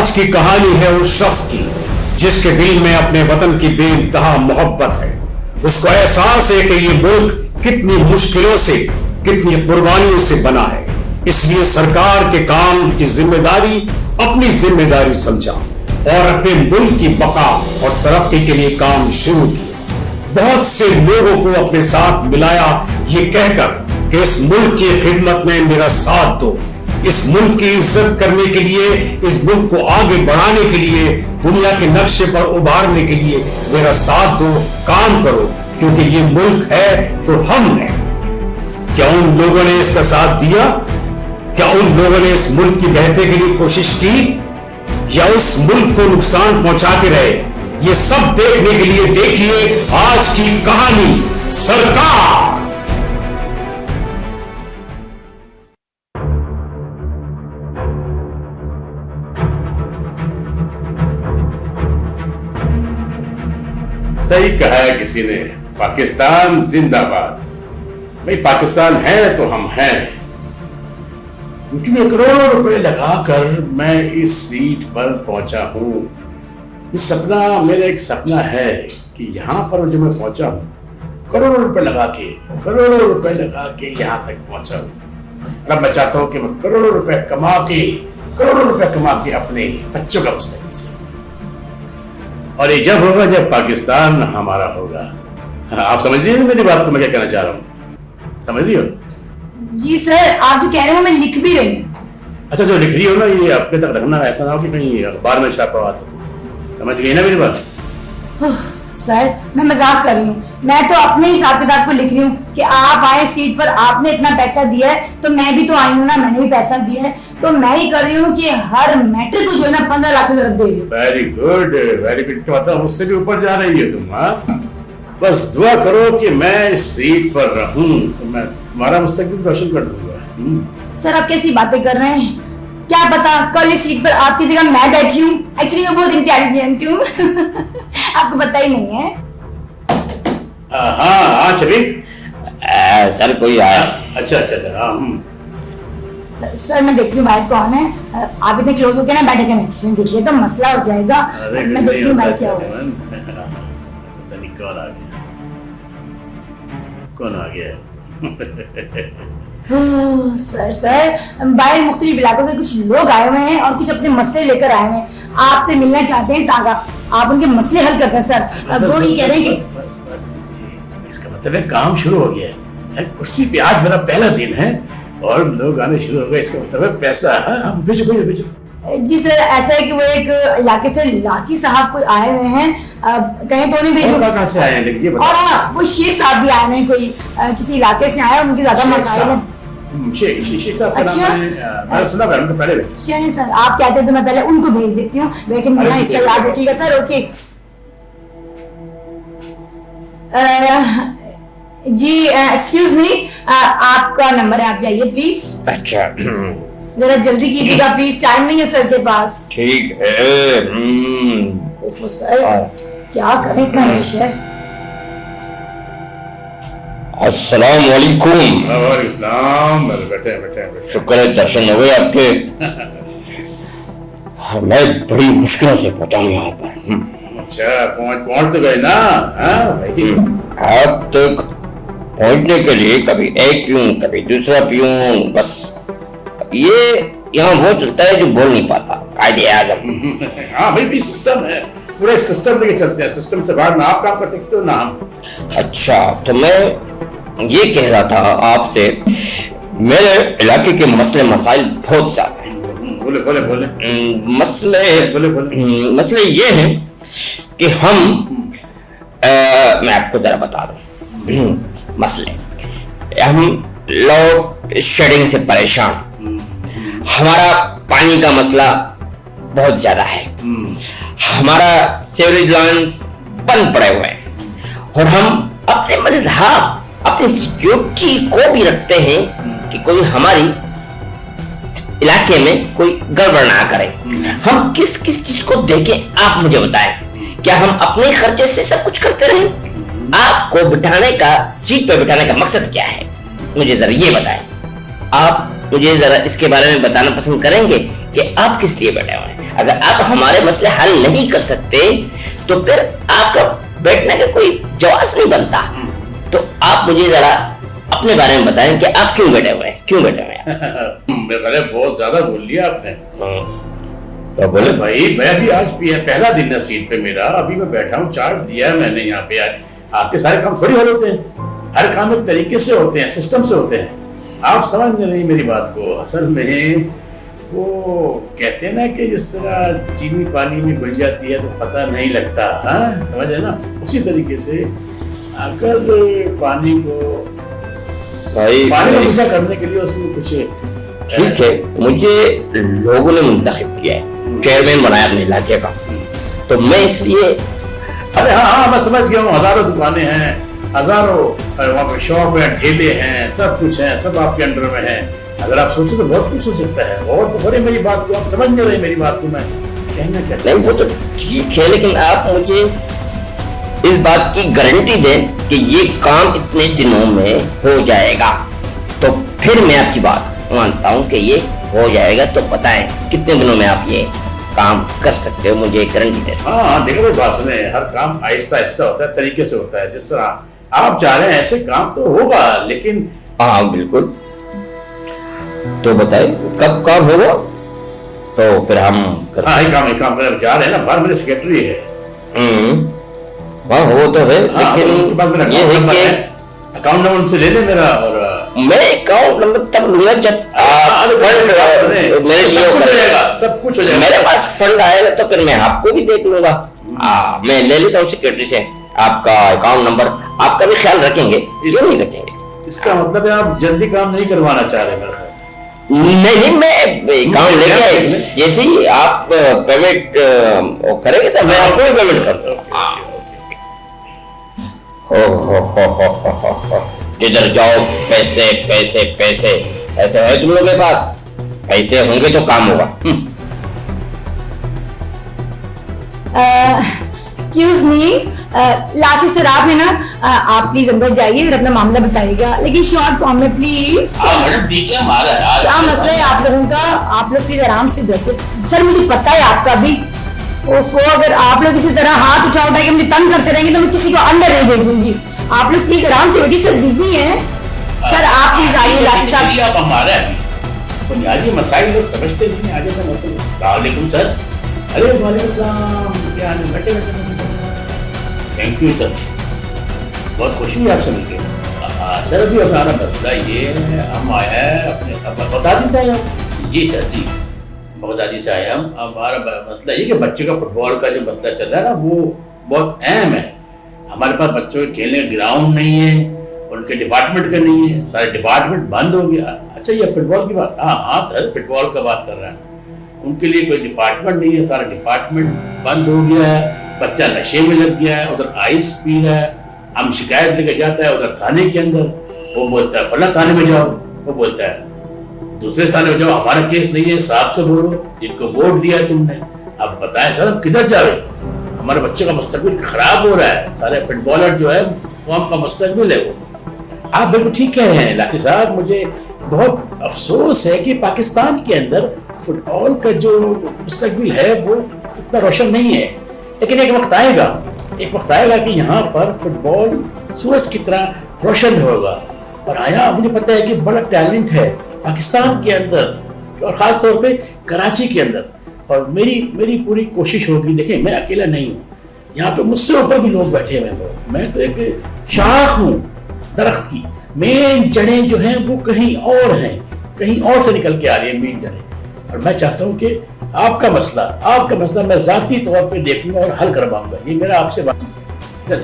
आज की कहानी है उस शख्स की जिसके दिल में अपने वतन की बेइंतहा मोहब्बत है। उसको एहसास है कि ये मुल्क कितनी मुश्किलों से, कितनी कुर्बानियों से बना है। इसलिए सरकार के काम की जिम्मेदारी अपनी जिम्मेदारी समझा और अपने मुल्क की बका और तरक्की के लिए काम शुरू किया। बहुत से लोगों को अपने साथ मिलाया ये कहकर कि इस मुल्क की खिदमत में मेरा साथ दो, इस मुल्क की इज्जत करने के लिए, इस मुल्क को आगे बढ़ाने के लिए, दुनिया के नक्शे पर उभारने के लिए मेरा साथ दो, काम करो, क्योंकि ये मुल्क है तो हम हैं। क्या उन लोगों ने इसका साथ दिया? क्या उन लोगों ने इस मुल्क की बेहतरी के लिए कोशिश की या उस मुल्क को नुकसान पहुंचाते रहे? ये सब देखने के लिए देखिए आज की कहानी सरकार। सही कहा है किसी ने, पाकिस्तान जिंदाबाद। भाई पाकिस्तान है तो हम हैं। क्योंकि करोड़ों रुपए लगाकर मैं इस सीट पर पहुंचा हूं। इस सपना, मेरा एक सपना है कि यहाँ पर जो मैं पहुंचा हूँ, करोड़ों रुपए लगा के यहाँ तक पहुंचा हूँ। अब मैं चाहता हूँ कि मैं करोड़ों रुपए कमा के अपने बच्चों का मुस्तकबिल से, और ये जब होगा जब पाकिस्तान हमारा होगा। आप समझ रही हो मेरी बात को, मैं क्या कहना चाह रहा हूँ? समझ रही हो? जी सर, आप जो कह रहे हो मैं लिख भी रही हूँ। अच्छा, जो लिख रही हो ना ये अपने तक रखना, ऐसा ना हो कि कहीं अखबार में छापा आता तो। समझ गई ना मेरी बात? सर मैं मजाक कर रही हूँ, मैं तो अपने हिसाब किताब को लिख रही हूँ कि आप आए सीट पर, आपने इतना पैसा दिया है तो मैं भी तो आई हूँ ना, मैंने भी पैसा दिया है तो मैं ही कर रही हूँ कि हर मैट्रिक को जो है ना 15 लाख से तरफ दे रही हूँ। Very good, very good. इसका मतलब मुझसे भी ऊपर जा रही हो तुम। हाँ, बस दुआ करो कि मैं इस सीट पर रहूं तो मैं तुम्हारा मुस्तकबिल रोशन कर दूंगा। सर आप कैसी बातें कर रहे हैं? क्या पता कल इस सीट पर आपकी जगह मैं बैठी हूँ। एक्चुअली मैं बहुत इंटेलिजेंट हूँ। आपको पता ही नहीं है। हाँ शरीफ सर कोई आया? अच्छा। सर मैं देखती हूँ बाहर कौन है। आप इतने क्लोज होके ना बैठे करना, किसी ने देख लिया तो मसला हो जाएगा। मैं देखती हूँ बाहर क्या होगा। पता नहीं कौन आ गया। सर बाहर मुख्तलिफ इलाकों के कुछ लोग आए हुए हैं और कुछ अपने मसले लेकर आए हुए हैं, आपसे मिलना चाहते हैं ताकि आप उनके मसले हल करते हैं। सर वो ये कह रहे हैं कि इसका मतलब है काम शुरू हो गया है। कुर्सी पे आज मेरा पहला दिन है और लोग आने शुरू हो गए, इसका मतलब है पैसा। हाँ भेजो। जी सर, ऐसा है कि वो एक इलाके से लासी साहब कोई आए हुए हैं, कहीं तो नहीं भेजो। कहाँ से आए हैं ये बताओ। और हाँ, वो शेख साहब भी आए हैं, कोई किसी इलाके से आए, उनकी ज्यादा मसाइल है। शेख साहब का नाम मैंने सुना है, उनको पहले भेज। चलिए सर, आप कहते हैं तो मैं पहले उनको भेज देती हूँ, लेकिन मेरा हिस्सा याद रखिएगा सर। ओके जी, एक्सक्यूज मी, आपका नंबर है, आप जाइए प्लीज। अच्छा जरा जल्दी कीजिएगा प्लीज, टाइम नहीं है सर के पास। ठीक है। ओफो सर, क्या करें, इतना रश है। अस्सलाम वालेकुम। वालेकुम सलाम। बैठे। शुक्र है दर्शन हो गए आपके। मैं बड़ी मुश्किलों से पहुंचा हूँ यहाँ पर। अच्छा, पहुंच तो गए ना? अब तक पहुंचने के लिए कभी एक पीऊं कभी दूसरा पीऊं, बस ये यहाँ वो चलता है जो बोल नहीं पाता, कायदे आज़म। हाँ भाई, सिस्टम है, पूरा सिस्टम लेके चलते हैं। सिस्टम से बाहर ना आप काम कर सकते हो ना हम। अच्छा, तो मैं ये कह रहा था आपसे, मेरे इलाके के मसले मसाइल बहुत ज्यादा हैं। बोले। मसले ये हैं कि मैं आपको जरा बता दूं मसले। हम लोग शेडिंग से परेशान, हमारा पानी का मसला बहुत ज्यादा है, हमारा सीवरेज लाइन्स बंद पड़े हुए हैं और हम अपनी सिक्योरिटी को भी रखते हैं कि कोई हमारी इलाके में कोई गड़बड़ ना करे। हम किस चीज को देखें, आप मुझे बताएं। क्या हम अपने खर्चे से सब कुछ करते रहें? आपको सीट पे बिठाने का मकसद क्या है, मुझे जरा ये बताएं। आप मुझे जरा इसके बारे में बताना पसंद करेंगे कि आप किस लिए बैठे हुए हैं? अगर आप हमारे मसले हल नहीं कर सकते तो फिर आपका बैठने का कोई जवाब नहीं बनता। तो आप मुझे जरा अपने बारे में बताएं कि आप क्यों बैठे हुए हैं, क्यों बैठे हुए हैं? मेरे बहुत ज्यादा बोल लिया आपने। तो बोले भाई मैं भी आज पहला दिन है सीट पे मेरा, अभी मैं बैठा हूँ, चार्ट दिया है मैंने यहाँ पे। आते सारे काम थोड़ी हल होते हैं, हर काम एक तरीके से होते हैं, सिस्टम से होते हैं। आप समझ नहीं मेरी बात को। असल में वो कहते हैं ना कि जिस तरह चीनी पानी में घुल जाती है तो पता नहीं लगता, हाँ समझ है ना, उसी तरीके से अगर पानी को मीठा करने के लिए उसमें कुछ ठीक है। मुझे लोगों ने मुंतखब किया है, चेयरमैन बनाया अपने इलाके का, तो मैं इसलिए अरे हाँ मैं समझ गया हूँ। हजारों दुकानें हैं, हजारों वहाँ पे शॉप है, ठेले हैं, सब कुछ है, सब आपके अंडर में है। अगर आप सोचे तो बहुत कुछ हो सकता है। और तो बड़े मेरी बात को आप समझ नहीं रहे, मेरी बात को मैं कहना क्या नहीं, वो तो ठीक है, लेकिन आप मुझे इस बात की गारंटी दें कि ये काम इतने दिनों में हो जाएगा, तो फिर मैं आपकी बात मानता हूँ कि ये हो जाएगा। तो बताएं कितने दिनों में आप ये काम कर सकते हो, मुझे गारंटी दें। हाँ देखो मेरी बात सुने, हर काम आहिस्ता आहिस्ता होता है, तरीके से होता है। जिस तरह आप चाह रहे हैं ऐसे काम तो होगा, लेकिन हाँ बिल्कुल। तो बताए कब काम होगा, तो फिर हम हाँ एक काम जा रहे हैं ना, बाहर मेरे सेक्रेटरी है। हाँ वो तो है, लेकिन ये है कि अकाउंट नंबर से ले ले मेरा, और मैं अकाउंट नंबर तब लूंगा जब मेरे लिए सब कुछ हो जाएगा। मेरे पास फंड आएगा तो फिर मैं आपको भी देख लूंगा। मैं ले लेता हूँ सेक्रेटरी से आपका अकाउंट नंबर, आपका भी ख्याल रखेंगे, क्यों नहीं रखेंगे। इसका मतलब है आप जल्दी काम नहीं करवाना चाह रहे मेरे ख्याल। नहीं, मैं अकाउंट लेके आए, जैसे ही आप पेमेंट करेंगे तो मैं आपको भी पेमेंट कर दूंगा। जिधर जाओ पैसे पैसे पैसे, ऐसे है तुम लोगों के पास, पैसे होंगे तो काम होगा। एक्सक्यूज मी लासी सर, आप है ना, आप प्लीज अंदर जाइए और अपना मामला बताइएगा, लेकिन शॉर्ट फॉर्म में प्लीज। मैडम ठीक है, हमारा क्या मसला है आप लोगों का? आप लोग प्लीज आराम से बैठे। सर मुझे पता है आपका भी, ओफो, अगर आप लोग इसी तरह हाथ उठा उठा के मुझे तंग करते रहेंगे तो मैं किसी को अंदर नहीं भेजूंगी। आप लोग प्लीज आराम से बैठिए, सर बिजी हैं। सर आप प्लीज आइए लासी साहब। आप हमारे बुनियादी मसाइल लोग समझते नहीं, आगे का मसला। अस्सलाम वालेकुम सर। अरे वालेकुम सलाम, क्या हाल है? बैठे बैठे। थैंक यू सर, बहुत खुशी हुई आपसे मिलकर। सर अभी हमारा मसला ये है, हम आए हैं अपने बगदादी से आए हम। जी सर जी, बगदादी से आए हम। हमारा मसला ये कि बच्चे का फुटबॉल का जो मसला चल रहा है ना, वो बहुत अहम है। हमारे पास बच्चों के खेलने ग्राउंड नहीं है, उनके डिपार्टमेंट का नहीं है, सारे डिपार्टमेंट बंद हो गया। अच्छा ये फुटबॉल की बात, हाँ सर फुटबॉल का बात कर रहे हैं। उनके लिए कोई डिपार्टमेंट नहीं है, सारा डिपार्टमेंट बंद हो गया है। बच्चा नशे में लग गया है, उधर आइस पी रहा है, हम शिकायत लेके जाता है उधर थाने के अंदर, वो बोलता है फला थाने में जाओ, वो बोलता है दूसरे थाने में जाओ, हमारा केस नहीं है, साहब से बोलो, जिनको वोट दिया है तुमने। अब बताएं सर हम किधर जावे? हमारे बच्चे का मुस्तकबिल खराब हो रहा है, सारे फुटबॉलर जो है कौम का मुस्तकबिल है वो। आप बिल्कुल ठीक कह रहे हैं लासी साहब, मुझे बहुत अफसोस है कि पाकिस्तान के अंदर फुटबॉल का जो मुस्तकबिल है वो इतना रोशन नहीं है। लेकिन एक वक्त आएगा कि यहाँ पर फुटबॉल सूरज की तरह रोशन होगा। और आया मुझे पता है कि बड़ा टैलेंट है पाकिस्तान के अंदर और ख़ास तौर पे कराची के अंदर। और मेरी पूरी कोशिश होगी, देखें मैं अकेला नहीं हूँ, यहाँ पे मुझसे ऊपर भी लोग बैठे हुए हैं। मैं तो एक शाख हूँ दरख्त की, मेन जड़ें जो हैं वो कहीं और हैं, कहीं और से निकल के आ रही है मेन जड़ें। और मैं चाहता हूँ कि आपका मसला मैं ज़ाती तौर पे देखूंगा और हल करवाऊंगा। ये मेरा आपसे बात। सर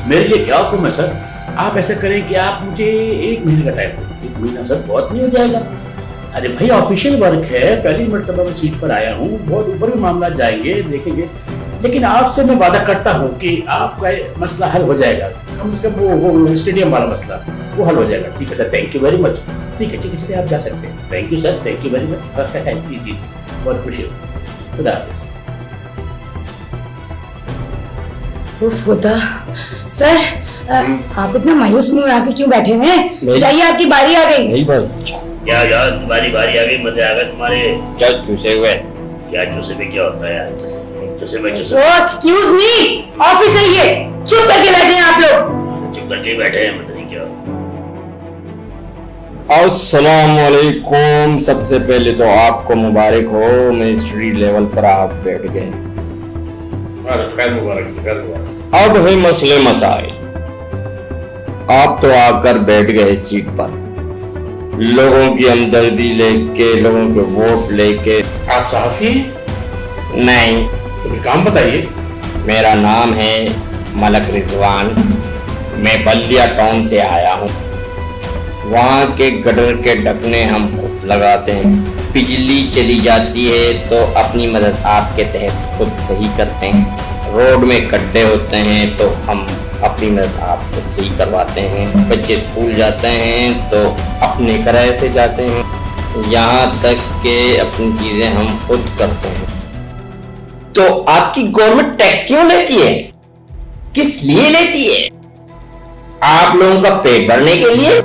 मेरे लिए क्या हुक्म है सर? आप ऐसा करें कि आप मुझे 1 महीने का टाइम दें। 1 महीना सर बहुत नहीं हो जाएगा। अरे भाई ऑफिशियल वर्क है, पहली मरतबा मैं सीट पर आया हूँ, बहुत ऊपर भी मामला जाएंगे देखेंगे, लेकिन आपसे मैं वादा करता हूँ कि आपका मसला हल हो जाएगा। कम से कम वो स्टेडियम वाला मसला वो हल हो जाएगा। ठीक है sir, thank you very much. ठीक है आप जा सकते हैं। Thank you sir, thank you very much. जी बहुत खुशी हुई। खुदा हाफिज़। खुदा सर, आप इतना मायूस मुंह आके क्यों बैठे हुए हैं? जाइए आपकी बारी आ गई। नहीं भाई क्या यार तुम्हारी बारी आ गई, मजे आ गए तुम्हारे। चल चूसे हुए। क्या चूसे में क्या होता है यार? चूसे में ओ एक्सक्यूज मी, ऑफिस है ये, चुप करके बैठे हैं आप लोग। चुप करके बैठे हैं, पता नहीं क्या। अस्सलामुअलैकुम। सबसे पहले तो आपको मुबारक हो, मिनिस्ट्री लेवल पर आप बैठ गए। खैर मुबारक, खैर मुबारक। अब है मसले मसाइल। आप तो आकर बैठ गए सीट पर, लोगों की हमदर्दी लेके, लोगों के वोट लेके। आप सहाफी? नहीं, तो फिर काम बताइए। मेरा नाम है मलक रिजवान। मैं बल्दिया टाउन से आया हूँ। वहाँ के गटर के ढकने हम खुद लगाते हैं। बिजली चली जाती है तो अपनी मदद आपके तहत खुद सही करते हैं। रोड में गड्ढे होते हैं तो हम अपनी मदद आप खुद सही करवाते हैं। बच्चे स्कूल जाते हैं तो अपने किराए से जाते हैं। यहाँ तक कि अपनी चीजें हम खुद करते हैं। तो आपकी गवर्नमेंट टैक्स क्यों लेती है? किस लिए लेती है? आप लोगों का पेट भरने के लिए?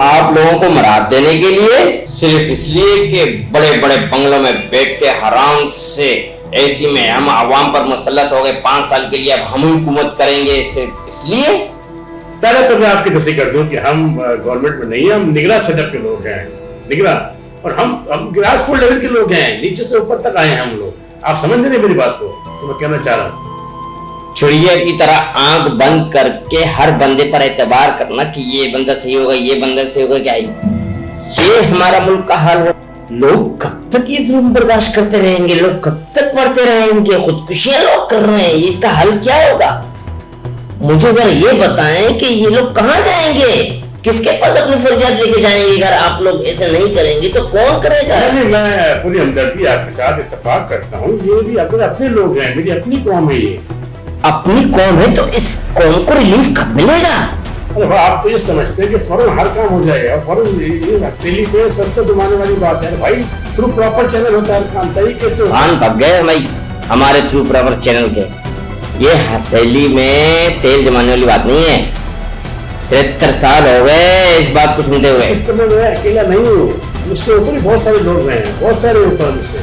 आप लोगों को मराद देने के लिए? सिर्फ इसलिए कि बड़े बड़े बंगलों में बैठ के हराम से ऐसी में हम आवाम पर मुसल्लत हो गए 5 साल के लिए, अब हम ही हुकूमत करेंगे, सिर्फ इसलिए? पहले तो मैं आपकी तस्दीक कर दूं कि हम गवर्नमेंट में नहीं है, हम निगरान सेटअप के लोग हैं, निगरान। और हम ग्रास रूट लेवल के लोग हैं, नीचे से ऊपर तक आए हैं हम लोग। आप समझ नहीं मेरी बात को, तो मैं कहना चाह रहा हूँ। चिड़िया की तरह आंख बंद करके हर बंदे पर एतबार करना कि ये बंदा सही होगा, ये बंदा सही होगा, क्या ये हमारा मुल्क का हाल हो? लोग कब तक ये जुल्म बर्दाश्त करते रहेंगे? लोग कब तक मरते रहेंगे? खुदकुशियां लोग कर रहे हैं, इसका हल क्या होगा? मुझे जरा ये बताएं कि ये लोग कहाँ जाएंगे, किसके पास अपनी फरियाद लेके जाएंगे? अगर आप लोग ऐसे नहीं करेंगे तो कौन करेगा? नहीं, मैं पूरी हमदर्दी आपके साथ इत्तेफाक करता हूँ। ये भी अपने लोग हैं, मेरी अपनी कौम है ये। अपनी कौम है तो इस कौम को रिलीफ कब मिलेगा? अरे भाई, आप तो ये समझते हैं कि फौरन हर काम हो जाएगा, फौरन ये हथेली पे सरसों जमाने वाली बात है भाई। थ्रू प्रॉपर चैनल होता है, काम तरीके से। कान पक गए भाई हमारे थ्रू प्रॉपर चैनल के। ये हथेली में तेल जमाने वाली बात नहीं है। 73 साल हो गए इस बात को सुनते हुए। सिस्टम में मैं अकेला नहीं हूँ, मुझसे ऊपर बहुत सारे लोग हैं, बहुत सारे ऊपर मुझसे।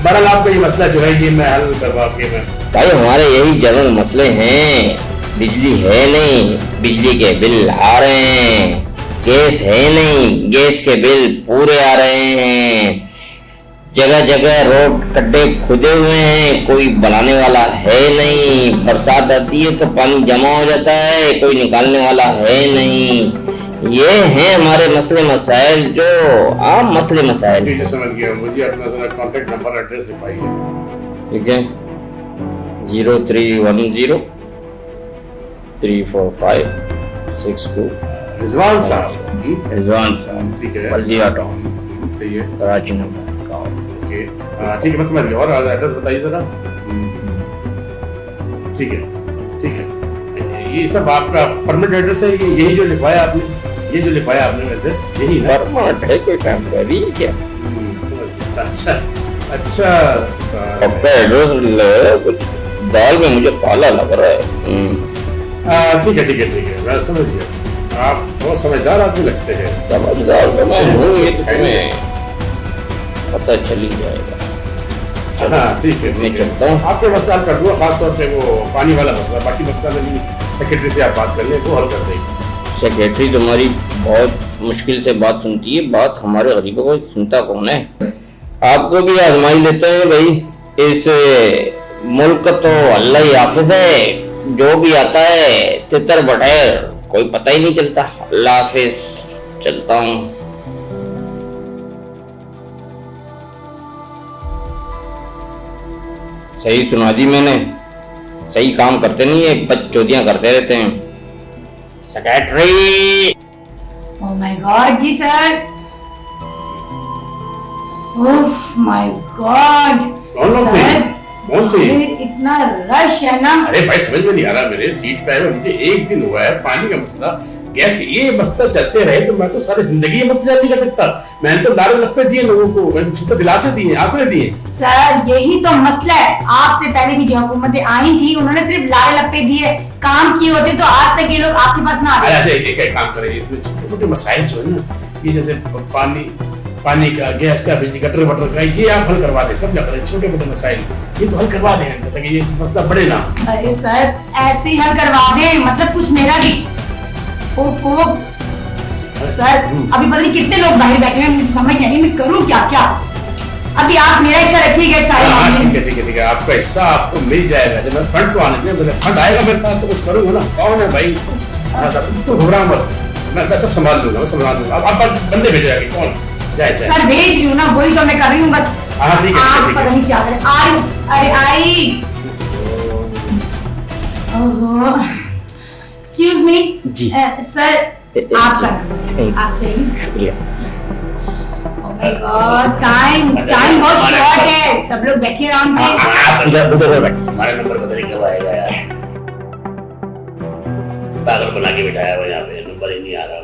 बहरहाल आपका ये मसला जो है ये मैं हल करवा के मैं भाई हमारे यही जनरल मसले हैं। बिजली है नहीं, बिजली के बिल आ रहे हैं। गैस है नहीं, गैस के बिल पूरे आ रहे हैं। जगह जगह रोड गड्ढे खुदे हुए हैं, कोई बनाने वाला है नहीं। बरसात आती है तो पानी जमा हो जाता है, कोई निकालने वाला है नहीं। ये हैं हमारे मसले मसाइल, जो आम मसले मसाइल। ठीक है, समझ गया। मुझे अपना जरा कॉन्टेक्ट नंबर एड्रेस दिखाइए। ठीक है, 0310 34562। रिजवान साहब। रिजवान साहब, ठीक है, बल्दिया टाउन, सही है। कराची नंबर। ओके, ठीक है, मैं समझ गया। और एड्रेस बताइए जरा। ठीक है, ठीक है। ये सब आपका परमानेंट एड्रेस है? यही जो लिखवाया आपने, ये जो लिखवाया आपने एड्रेस यही ना? परमानेंट है, कोई टेम्परेरी क्या? अच्छा अच्छा, पक्का एड्रेस ले। कुछ दाल में मुझे काला लग रहा है। ठीक है, ठीक है, ठीक है, मैं समझ गया। आप बहुत समझदार आदमी लगते हैं। समझदार तो मैं हूँ, ये तो तुम्हें पता चल ही जाएगा। हाँ, ठीक है, ठीक चलता है। हूँ। आपके मसला हल कर दूंगा, खास तौर पे वो पानी वाला मसला। बाकी मसला मेरी सेक्रेटरी से आप बात कर लें, वो हल कर देंगे। सेक्रेटरी तुम्हारी बहुत मुश्किल से बात सुनती है। बात हमारे गरीबों को सुनता कौन है? आपको भी आजमाई लेते हैं भाई। इस मुल्क तो अल्लाह ही हाफिज है, जो भी आता है तितर बटैर, कोई पता ही नहीं चलता। अल्लाह हाफिज, चलता हूँ। सही सुना दी मैंने। सही काम करते नहीं है, बकचोदियां करते रहते हैं। सेक्रेटरी। ओह माय गॉड जी सर। ओह माय गॉड कौन लोग सर, थे? कौन थे? अरे इतना रश है ना। अरे भाई समझ में नहीं आ रहा, मेरे सीट पे आए मुझे एक दिन हुआ है, पानी का मसला, गैस के ये मसला चलते रहे तो मैं तो सारी जिंदगी ये मसला नहीं कर सकता। मैंने तो लारे लप्पे दिए लोगों को, मैंने तो छोटे दिलासे दिए, आसरे दिए। सर यही तो मसला है, आपसे पहले की जो हुकूमतें आई थी उन्होंने सिर्फ लारे लप्पे दिए, काम किए होते तो आज तक ये लोग आपके पास ना आते। अच्छा एक काम करें, इसमें छोटे मोटे मसाइल जो है ना, ये जैसे पानी का, गैस का, बिजली गटर वटर का, ये आप हल करवा दें, समझा करें, छोटे मोटे मसाइल ये तो हल करवा दें ताकि ये मसला बढ़े ना। अरे सर ऐसे ही हल करवा दें, मतलब कुछ मेरा भी। ओफो सर अभी पता नहीं कितने लोग बाहर बैठे हैं, मुझे समझ नहीं आ रही मैं करूं क्या क्या। अभी आप मेरा हिस्सा रखिएगा सारे हाँ मामले में। ठीक है, आपका हिस्सा आपको मिल जाएगा। जब मैं फंड तो आने दें, फंड आएगा मेरे पास तो कुछ करूंगा ना। कौन है भाई? तुम तो घबरा मत, मैं सब संभाल लूंगा, मैं संभाल लूंगा। आप बंदे भेज जाएंगे, कौन जाए? सर भेज रही हूँ ना, वही तो मैं कर रही हूँ बस। हाँ ठीक है, आप ठीक पता है। नहीं क्या करें। अरे आई एक्सक्यूज मी जी। सर आपका नंबर आप चाहिए। शुक्रिया। ओह माय गॉड टाइम बहुत शॉर्ट है, सब लोग बैठिए आराम से। आप उधर बैठ। हमारा नंबर पता नहीं कब आएगा यार, पागल बना के बिठाया हुआ यहाँ पे, नंबर ही नहीं आ रहा।